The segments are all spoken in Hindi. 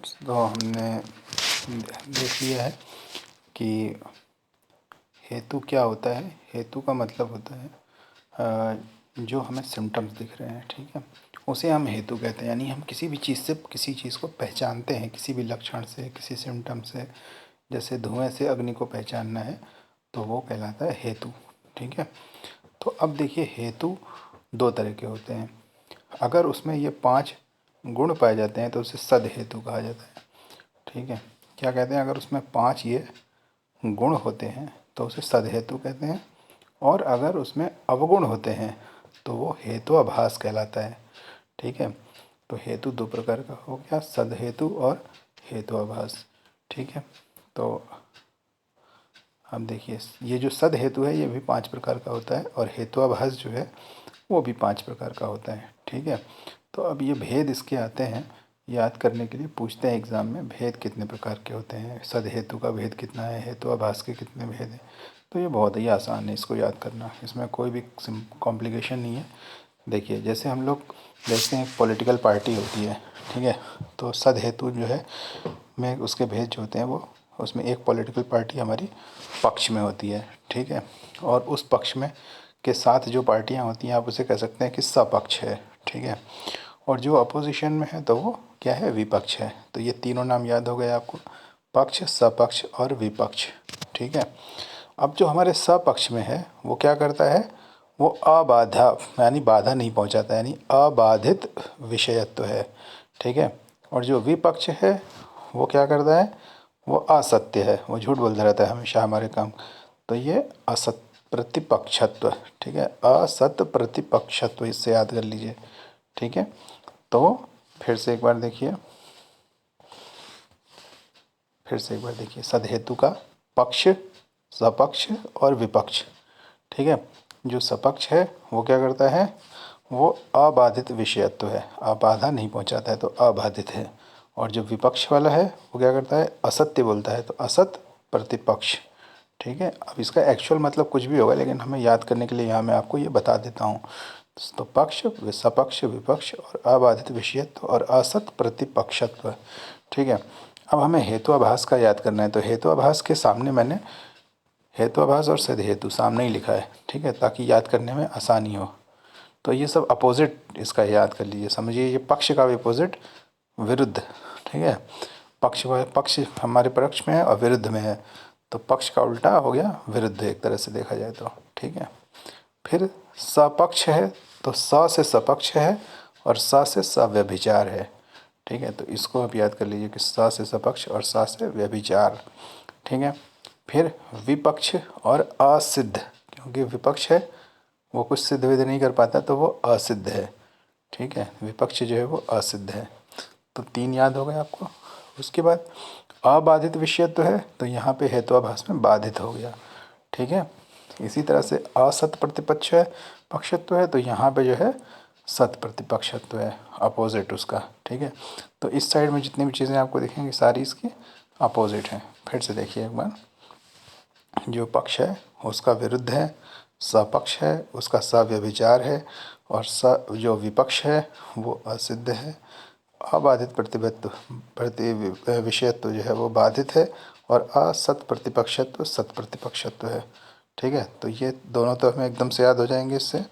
तो हमने देख लिया है कि हेतु क्या होता है। हेतु का मतलब होता है जो हमें सिम्टम्स दिख रहे हैं, ठीक है, उसे हम हेतु कहते हैं। यानी हम किसी भी चीज़ से किसी चीज़ को पहचानते हैं, किसी भी लक्षण से, किसी सिम्टम से। जैसे धुएं से अग्नि को पहचानना है तो वो कहलाता है हेतु, ठीक है। तो अब देखिए, हेतु दो तरह के होते हैं। अगर उसमें ये 5 गुण पाए जाते हैं तो उसे सद हेतु कहा जाता है, ठीक है। क्या कहते हैं, अगर उसमें 5 ये गुण होते हैं तो उसे सद हेतु कहते हैं, और अगर उसमें अवगुण होते हैं तो वो हेत्वाभास कहलाता है, ठीक है। तो हेतु दो प्रकार का हो गया, सद हेतु और हेत्वाभास, ठीक है। तो अब देखिए, ये जो सद हेतु है ये भी 5 प्रकार का होता है, और हेत्वाभास जो है वो भी 5 प्रकार का होता है, ठीक है। तो अब ये भेद इसके आते हैं, याद करने के लिए पूछते हैं एग्ज़ाम में, भेद कितने प्रकार के होते हैं, सद हेतु का भेद कितना है, हेत्वाभास के कितने भेद हैं। तो ये बहुत ही आसान है इसको याद करना, इसमें कोई भी कॉम्प्लिकेशन नहीं है। देखिए, जैसे हम लोग देखते हैं पॉलिटिकल पार्टी होती है, ठीक है, तो सद हेतु जो है में उसके भेद जो होते हैं वो, उसमें एक पॉलिटिकल पार्टी हमारी पक्ष में होती है, ठीक है, और उस पक्ष में के साथ जो पार्टियां होती हैं आप उसे कह सकते हैं कि सपक्ष है, ठीक है। और जो अपोजिशन में है तो वो क्या है, विपक्ष है। तो ये तीनों नाम याद हो गए आपको, पक्ष, सपक्ष और विपक्ष, ठीक है। अब जो हमारे सपक्ष में है वो क्या करता है, वो अबाधा यानी बाधा नहीं पहुंचाता, यानी अबाधित विषयत्व है, ठीक है। और जो विपक्ष है वो क्या करता है, वो असत्य है, वो झूठ बोलता रहता है हमेशा हमारे काम। तो ये असत प्रतिपक्षत्व, ठीक है, असत प्रतिपक्षत्व, इससे याद कर लीजिए, ठीक है। तो फिर से एक बार देखिए, सद हेतु का पक्ष, सपक्ष और विपक्ष, ठीक है। जो सपक्ष है वो क्या करता है, वो अबाधित विषयत्व है, अबाधा नहीं पहुंचाता है तो अबाधित है। और जो विपक्ष वाला है वो क्या करता है, असत्य बोलता है तो असत प्रतिपक्ष, ठीक है। अब इसका एक्चुअल मतलब कुछ भी होगा, लेकिन हमें याद करने के लिए यहाँ मैं आपको ये बता देता हूँ। तो पक्ष, सपक्ष, विपक्ष और अबाधित विषयत्व और असत प्रतिपक्षत्व, ठीक है। अब हमें हेत्वाभास का याद करना है, तो हेत्वाभास के सामने मैंने हेत्वाभास और सद हेतु सामने ही लिखा है, ठीक है, ताकि याद करने में आसानी हो। तो ये सब अपोजिट इसका याद कर लीजिए, समझिए ये पक्ष का अपोजिट विरुद्ध, ठीक है। पक्ष हमारे पक्ष में है और विरुद्ध में है, तो पक्ष का उल्टा हो गया विरुद्ध, एक तरह से देखा जाए तो, ठीक है। फिर सपक्ष है तो स से सपक्ष है और स से सव्यभिचार है, ठीक है। तो इसको आप याद कर लीजिए कि स से सपक्ष और स से व्यभिचार, ठीक है। फिर विपक्ष और असिद्ध, क्योंकि विपक्ष है वो कुछ सिद्ध विद्ध नहीं कर पाता तो वो असिद्ध है, ठीक है। विपक्ष जो है वो असिद्ध है। तो 3 याद हो गए आपको। उसके बाद अबाधित विषयत्व है तो यहाँ पे हेत्वाभास में बाधित हो गया, ठीक है। इसी तरह से असत प्रतिपक्ष है, पक्षत्व है, तो यहाँ पे जो है सत प्रतिपक्षत्व है, अपोजिट उसका, ठीक है। तो इस साइड में जितनी भी चीज़ें आपको दिखेंगी सारी इसकी अपोजिट हैं। फिर से देखिए एक बार, जो पक्ष है उसका विरुद्ध है, सपक्ष है उसका सव्यभिचार है, और जो विपक्ष है वो असिद्ध है। अबाधित विषयत्व जो है वो बाधित है, और असत प्रतिपक्षत्व सत प्रतिपक्षत्व है, ठीक है। तो ये दोनों तो हमें एकदम से याद हो जाएंगे इससे,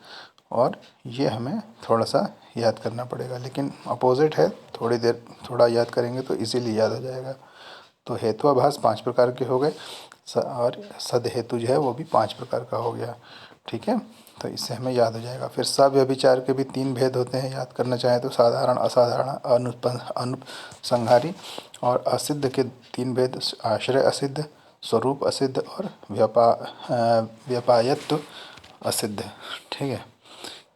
और ये हमें थोड़ा सा याद करना पड़ेगा, लेकिन अपोजिट है, थोड़ी देर थोड़ा याद करेंगे तो इजीली याद हो जाएगा। तो हेत्वाभास 5 प्रकार के हो गए, और सद हेतु जो है वो भी 5 प्रकार का हो गया, ठीक है। तो इससे हमें याद हो जाएगा। फिर सव्यभिचार के भी 3 भेद होते हैं, याद करना चाहें तो साधारण, असाधारण, अनुपसंहारी। और असिद्ध के 3 भेद, आश्रय असिद्ध, स्वरूप असिद्ध और व्यपायत्व असिद्ध, ठीक है।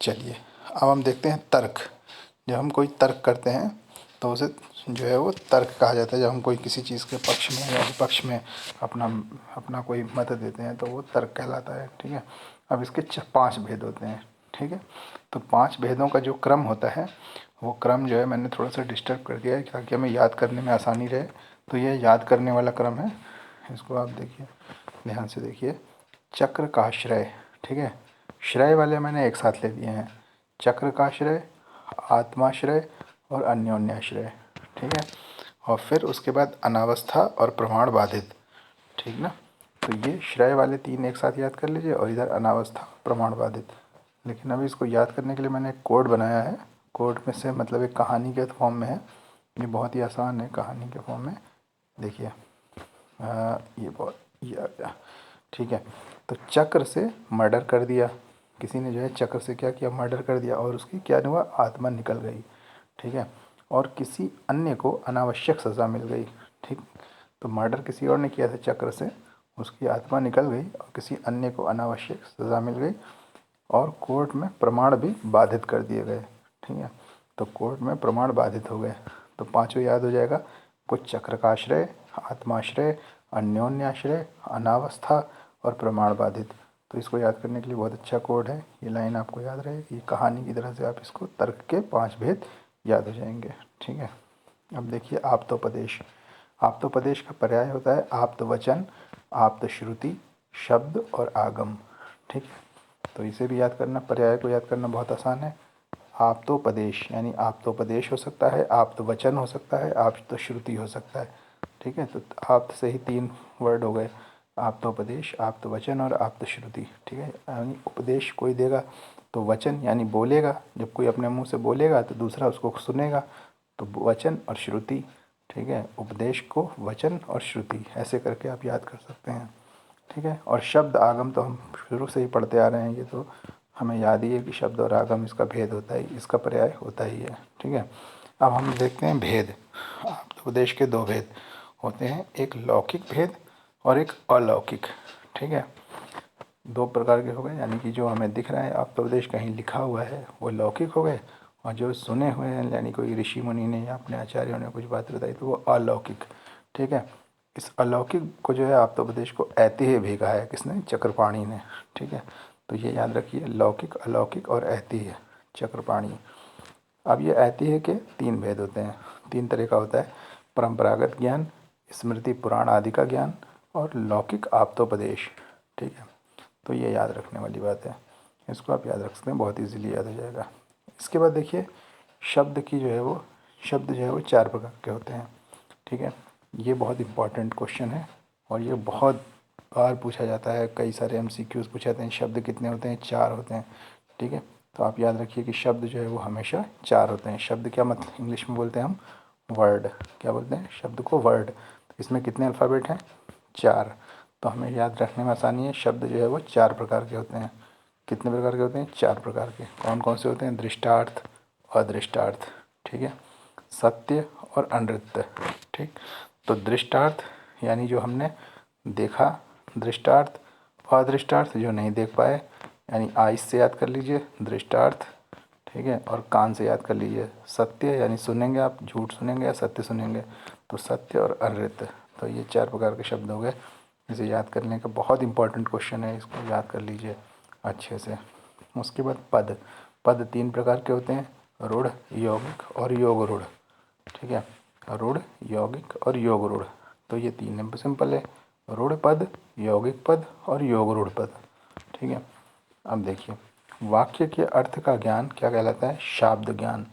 चलिए अब हम देखते हैं तर्क। जब हम कोई तर्क करते हैं तो उसे जो है वो तर्क कहा जाता है। जब हम कोई किसी चीज़ के पक्ष में या विपक्ष में अपना कोई मत देते हैं तो वो तर्क कहलाता है, ठीक है। अब इसके 5 भेद होते हैं, ठीक है। तो 5 भेदों का जो क्रम होता है वो क्रम जो है मैंने थोड़ा सा डिस्टर्ब कर दिया है ताकि हमें याद करने में आसानी रहे। तो ये याद करने वाला क्रम है, इसको आप देखिए, ध्यान से देखिए। चक्र का श्रय, ठीक है, श्रय वाले मैंने एक साथ ले लिए हैं, चक्र का श्रय, आत्माश्रय और अन्योन्याश्रय, ठीक है। और फिर उसके बाद अनावस्था और प्रमाण बाधित, ठीक ना। तो ये श्रेय वाले 3 एक साथ याद कर लीजिए और इधर अनावस्था प्रमाण बाधित। लेकिन अभी इसको याद करने के लिए मैंने एक कोड बनाया है। कोड में से मतलब एक कहानी के फॉर्म में है, ये बहुत ही आसान है कहानी के फॉर्म में। देखिए ये बहुत ये आ गया, ठीक है। तो चक्र से मर्डर कर दिया, किसी ने जो है चक्र से क्या किया, मर्डर कर दिया और उसकी क्या हुआ, आत्मा निकल गई, ठीक है। और किसी अन्य को अनावश्यक सज़ा मिल गई, ठीक। तो मर्डर किसी और ने किया था चक्र से, उसकी आत्मा निकल गई और किसी अन्य को अनावश्यक सज़ा मिल गई और कोर्ट में प्रमाण भी बाधित कर दिए गए, ठीक है। तो कोर्ट में प्रमाण बाधित हो गए। तो पांचों याद हो जाएगा, कुछ चक्र का आश्रय, आत्माश्रय, अन्योन्याश्रय, अनावस्था और प्रमाण बाधित। तो इसको याद करने के लिए बहुत अच्छा कोड है, ये लाइन आपको याद रहेगी। कहानी की तरह से आप इसको तर्क के 5 भेद याद हो जाएंगे, ठीक है। अब देखिए आप्तोपदेश। आप्तोपदेश का पर्याय होता है आप्तवचन, आप्तश्रुति, शब्द और आगम, ठीक है। तो इसे भी याद करना, पर्याय को याद करना बहुत आसान है। आप्तोपदेश यानी आप्तोपदेश हो सकता है, आप्तवचन हो सकता है, आप्तश्रुति हो सकता है, ठीक है। तो आप्त से ही 3 वर्ड हो गए, आप्तोपदेश, आप्तवचन और आप्तश्रुति, ठीक है। यानी उपदेश कोई देगा तो वचन यानी बोलेगा, जब कोई अपने मुंह से बोलेगा तो दूसरा उसको सुनेगा, तो वचन और श्रुति, ठीक है। उपदेश को वचन और श्रुति ऐसे करके आप याद कर सकते हैं, ठीक है। और शब्द आगम तो हम शुरू से ही पढ़ते आ रहे हैं, ये तो हमें याद ही है कि शब्द और आगम इसका भेद होता है, इसका पर्याय होता ही है, ठीक है। अब हम देखते हैं भेद। उपदेश के 2 भेद होते हैं, एक लौकिक भेद और एक अलौकिक, ठीक है। 2 प्रकार के हो गए, यानी कि जो हमें दिख रहा है आप्तोपदेश कहीं लिखा हुआ है वो लौकिक हो गए, और जो सुने हुए हैं यानी कोई ऋषि मुनि ने या अपने आचार्यों ने कुछ बात बताई तो वो अलौकिक, ठीक है। इस अलौकिक को जो है आप्तोपदेश को ऐतिह्य भी कहा है, किसने, चक्रपाणी ने, ठीक है। तो ये याद रखिए, लौकिक, अलौकिक और ऐतिह्य, चक्रपाणी। अब ये ऐतिह्य के 3 भेद होते हैं, 3 तरह का होता है, परंपरागत ज्ञान, स्मृति पुराण आदि का ज्ञान और लौकिक आप्तोपदेश, ठीक है। तो ये याद रखने वाली बात है, इसको आप याद रख सकते हैं, बहुत इजीली याद हो जाएगा। इसके बाद देखिए शब्द की जो है वो, शब्द जो है वो 4 प्रकार के होते हैं, ठीक है। ये बहुत इंपॉर्टेंट क्वेश्चन है और ये बहुत बार पूछा जाता है, कई सारे MCQs पूछे जाते हैं, शब्द कितने होते हैं, 4 होते हैं, ठीक है। तो आप याद रखिए कि शब्द जो है वो हमेशा 4 होते हैं। शब्द क्या मतलब, इंग्लिश में बोलते हैं हम वर्ड, क्या बोलते हैं शब्द को, वर्ड। इसमें कितने अल्फ़ाबेट हैं, 4। तो हमें याद रखने में आसानी है, शब्द जो है वो 4 प्रकार के होते हैं। कितने प्रकार के होते हैं, 4 प्रकार के। कौन कौन से होते हैं, दृष्टार्थ, अदृष्टार्थ, ठीक है, सत्य और अनृत्य, ठीक। तो दृष्टार्थ यानी जो हमने देखा, दृष्टार्थ, अदृष्टार्थ जो नहीं देख पाए, यानी आइस से याद कर लीजिए दृष्टार्थ, ठीक है। और कान से याद कर लीजिए सत्य, यानी सुनेंगे आप, झूठ सुनेंगे या सत्य सुनेंगे, तो सत्य और अनृत्य। तो ये 4 प्रकार के शब्द हो गए, इसे याद करने का बहुत इंपॉर्टेंट क्वेश्चन है, इसको याद कर लीजिए अच्छे से। उसके बाद पद, पद 3 प्रकार के होते हैं, रूढ़, यौगिक और योग रूढ़, ठीक है। रूढ़, यौगिक और योग रूढ़, तो ये 3 सिंपल है, रूढ़ पद, यौगिक पद और योग रूढ़ पद, ठीक है। अब देखिए वाक्य के अर्थ का ज्ञान क्या कहलाता है, शाब्द ज्ञान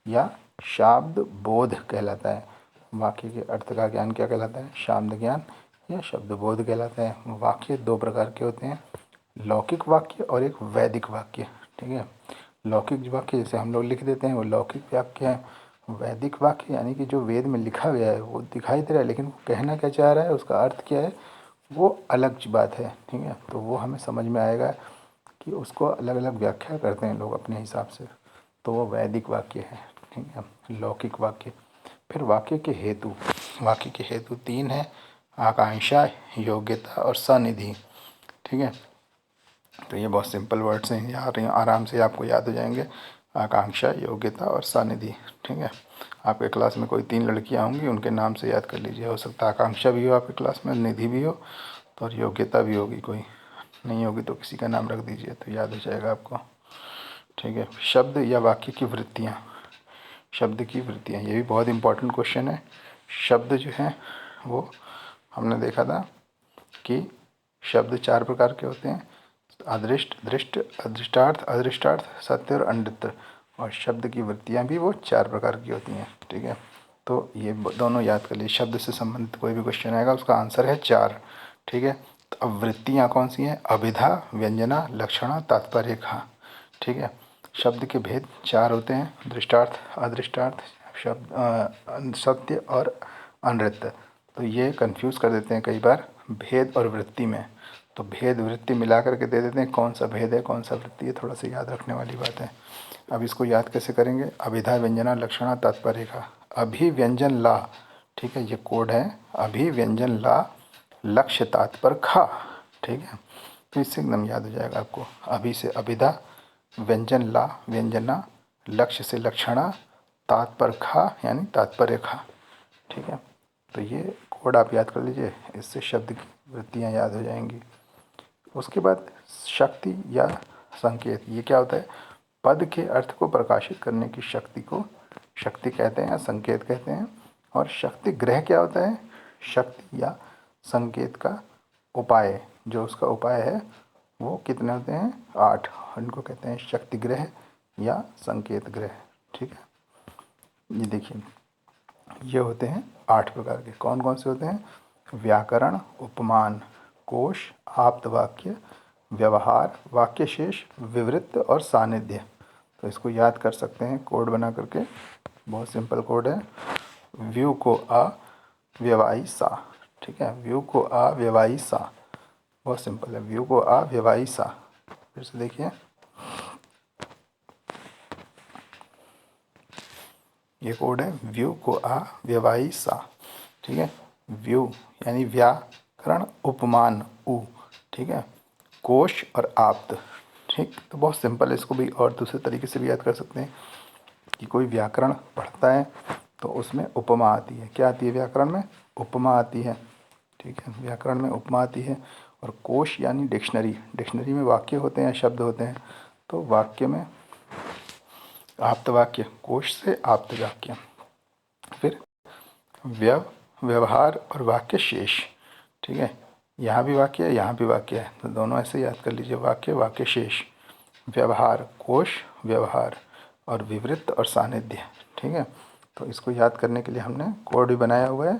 या शाब्द बोध कहलाता है। वाक्य के अर्थ का ज्ञान क्या कहलाता है, शाब्द ज्ञान या शब्द बोध कहलाता है। वाक्य 2 प्रकार के होते हैं, लौकिक वाक्य और एक वैदिक वाक्य, ठीक है। लौकिक वाक्य जैसे हम लोग लिख देते हैं वो लौकिक वाक्य है, वैदिक वाक्य यानी कि जो वेद में लिखा गया है वो दिखाई दे रहा है लेकिन वो कहना क्या चाह रहा है, उसका अर्थ क्या है, वो अलग बात है, ठीक है। तो वो हमें समझ में आएगा कि उसको अलग अलग व्याख्या करते हैं लोग अपने हिसाब से, तो वो वैदिक वाक्य है, ठीक है, लौकिक वाक्य। फिर वाक्य के हेतु, वाक्य के हेतु 3 है, आकांक्षा, योग्यता और सनिधि, ठीक है। तो ये बहुत सिंपल वर्ड्स हैं, यहाँ आराम से आपको याद हो जाएंगे, आकांक्षा, योग्यता और सनिधि, ठीक है। आपके क्लास में कोई 3 लड़कियाँ होंगी, उनके नाम से याद कर लीजिए, हो सकता है आकांक्षा भी हो आपकी क्लास में, निधि भी हो तो, और योग्यता भी होगी, कोई नहीं होगी तो किसी का नाम रख दीजिए तो याद हो जाएगा आपको, ठीक है। शब्द या वाक्य की वृत्तियाँ, शब्द की वृत्तियाँ, ये भी बहुत इंपॉर्टेंट क्वेश्चन है। शब्द जो है वो हमने देखा था कि शब्द 4 प्रकार के होते हैं, अदृष्ट, दृष्ट, अदृष्टार्थ, अदृष्टार्थ, सत्य और अनृत्य, और शब्द की वृत्तियाँ भी वो 4 प्रकार की होती हैं, ठीक है। तो ये दोनों याद कर लीजिए। शब्द से संबंधित कोई भी क्वेश्चन आएगा उसका आंसर है 4। ठीक है, तो अब वृत्तियाँ कौन सी हैं? अभिधा, व्यंजना, लक्षणा, तात्पर्यरेखा। ठीक है, शब्द के भेद 4 होते हैं, दृष्टार्थ, अदृष्टार्थ, शब्द सत्य और अनृत्य। तो ये कंफ्यूज कर देते हैं कई बार भेद और वृत्ति में। तो भेद वृत्ति मिला करके दे देते हैं, कौन सा भेद है कौन सा वृत्ति है, थोड़ा सा याद रखने वाली बात है। अब इसको याद कैसे करेंगे? अभिधा, व्यंजना, लक्षणा, तात्पर्यरेखा। अभिव्यंजन ला, ठीक है, ये कोड है। अभिव्यंजन ला, लक्ष्य तात्पर्य खा। ठीक है, तो इससे एकदम याद हो जाएगा आपको। अभि से अभिधा, व्यंजन ला, व्यंजना, लक्ष्य से लक्षणा, तात्पर्य खा यानी तात्पर्य खा। ठीक है, तो ये कोड आप याद कर लीजिए, इससे शब्द की वृत्तियाँ याद हो जाएंगी। उसके बाद शक्ति या संकेत, ये क्या होता है? पद के अर्थ को प्रकाशित करने की शक्ति को शक्ति कहते हैं या संकेत कहते हैं। और शक्ति ग्रह क्या होता है? शक्ति या संकेत का उपाय, जो उसका उपाय है वो कितने होते हैं? 8। इनको कहते हैं शक्ति ग्रह या संकेत ग्रह। ठीक है, ये देखिए, ये होते हैं 8 प्रकार के। कौन कौन से होते हैं? व्याकरण, उपमान, कोश, आप्तवाक्य, व्यवहार, वाक्यशेष, विवृत्त और सानिध्य। तो इसको याद कर सकते हैं कोड बना करके। बहुत सिंपल कोड है। व्यू को आ, व्यवाई सा। ठीक है, व्यू को आ, व्यवाई सा, बहुत सिंपल है। व्यू को आ, व्यवाई सा। फिर से देखिए, ये कोड है। व्यू को आ, व्यवाई सा। ठीक है, व्यू यानी व्याकरण, उपमान उ। ठीक है, कोश और आप्त। ठीक, तो बहुत सिंपल है, इसको भी और दूसरे तरीके से भी याद कर सकते हैं कि कोई व्याकरण पढ़ता है तो उसमें उपमा आती है। क्या आती है व्याकरण में? उपमा आती है। ठीक है, व्याकरण में उपमा आती है। और कोश यानी डिक्शनरी, डिक्शनरी में वाक्य होते हैं, शब्द होते हैं। तो वाक्य में आप्तवाक्य, कोश से आप्त वाक्य। फिर व्यवहार और वाक्य शेष। ठीक है, यहाँ भी वाक्य है, यहाँ भी वाक्य है, तो दोनों ऐसे याद कर लीजिए, वाक्य, वाक्य शेष। व्यवहार, कोश, व्यवहार, और विवृत्त और सानिध्य। ठीक है, तो इसको याद करने के लिए हमने कोड भी बनाया हुआ है।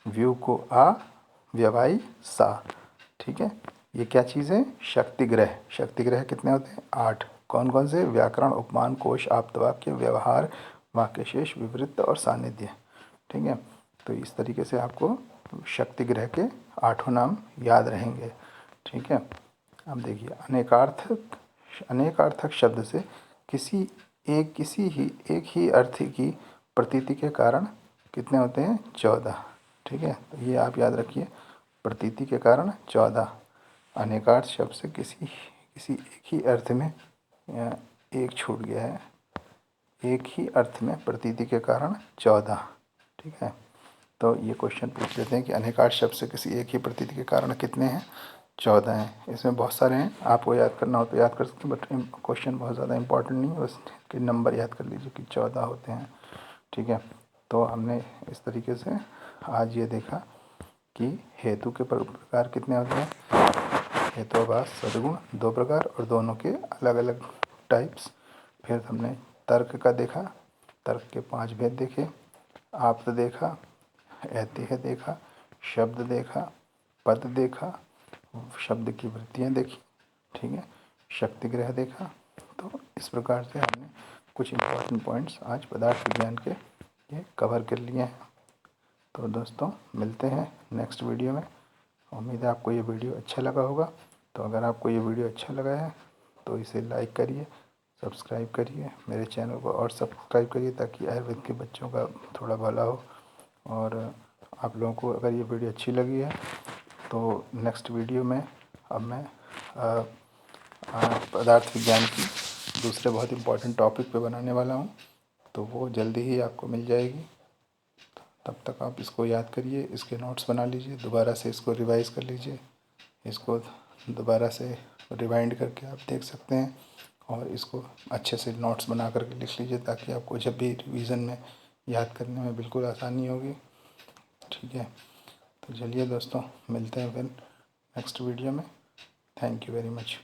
व्यू को आ, व्यवाई सा। ठीक है, ये क्या चीज़ है? शक्ति ग्रह। शक्ति ग्रह कितने होते हैं? 8। कौन कौन से? व्याकरण, उपमान, कोश, आप्तवाक्य, व्यवहार, वाक्यशेष, विवृत्त और सानिध्य। ठीक है, तो इस तरीके से आपको शक्ति ग्रह के 8 नाम याद रहेंगे। ठीक है, अब देखिए, अनेकार्थक शब्द से एक ही अर्थ की प्रतीति के कारण कितने होते हैं? 14। ठीक है, तो ये आप याद रखिए, प्रतीति के कारण 14। अनेकार्थ शब्द से किसी एक ही अर्थ में, एक छूट गया है, एक ही अर्थ में प्रतीति के कारण 14। ठीक है, तो ये क्वेश्चन पूछ लेते हैं कि अनेकार्थ शब्द से किसी एक ही प्रतीति के कारण कितने हैं? 14 हैं। इसमें बहुत सारे हैं, आपको याद करना हो तो याद कर सकते हैं, बट क्वेश्चन बहुत ज़्यादा इंपॉर्टेंट नहीं है, बस कि नंबर याद कर लीजिए कि 14 होते हैं। ठीक है, तो हमने इस तरीके से आज ये देखा कि हेतु के प्रकार कितने होते हैं। हेतुवाद, सद्गुण 2 प्रकार और दोनों के अलग अलग टाइप्स। फिर हमने तर्क का देखा, तर्क के 5 भेद देखे। आप्त देखा, ऐतिह्य देखा, शब्द देखा, पद देखा, शब्द की वृत्तियाँ देखी। ठीक है, शक्ति ग्रह देखा। तो इस प्रकार से हमने कुछ इम्पोर्टेंट पॉइंट्स आज पदार्थ विज्ञान के ये कवर कर लिए हैं। तो दोस्तों, मिलते हैं नेक्स्ट वीडियो में। उम्मीद है आपको ये वीडियो अच्छा लगा होगा। तो अगर आपको ये वीडियो अच्छा लगा है तो इसे लाइक करिए, सब्सक्राइब करिए, मेरे चैनल को और सब्सक्राइब करिए ताकि आयुर्वेद के बच्चों का थोड़ा भला हो। और आप लोगों को अगर ये वीडियो अच्छी लगी है तो नेक्स्ट वीडियो में अब मैं पदार्थ विज्ञान की दूसरे बहुत इम्पोर्टेंट टॉपिक पे बनाने वाला हूँ, तो वो जल्दी ही आपको मिल जाएगी। तब तक आप इसको याद करिए, इसके नोट्स बना लीजिए, दोबारा से इसको रिवाइज़ कर लीजिए, इसको दोबारा से रिवाइंड करके आप देख सकते हैं और इसको अच्छे से नोट्स बना करके लिख लीजिए ताकि आपको जब भी रिवीजन में याद करने में बिल्कुल आसानी होगी। ठीक है, तो चलिए दोस्तों, मिलते हैं फिर नेक्स्ट वीडियो में। Thank you very much.